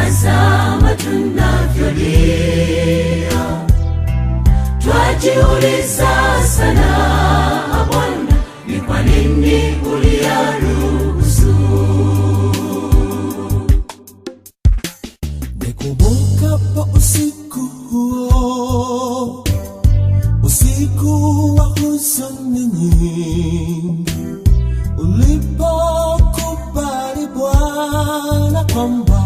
tazama tunavyolia, twajiuliza sana, Bwana, ni kwa nini uliyaruhusu? Nikumbukapo usiku huo, usiku wa huzuni nyingi, ulipokubali Bwana kwamba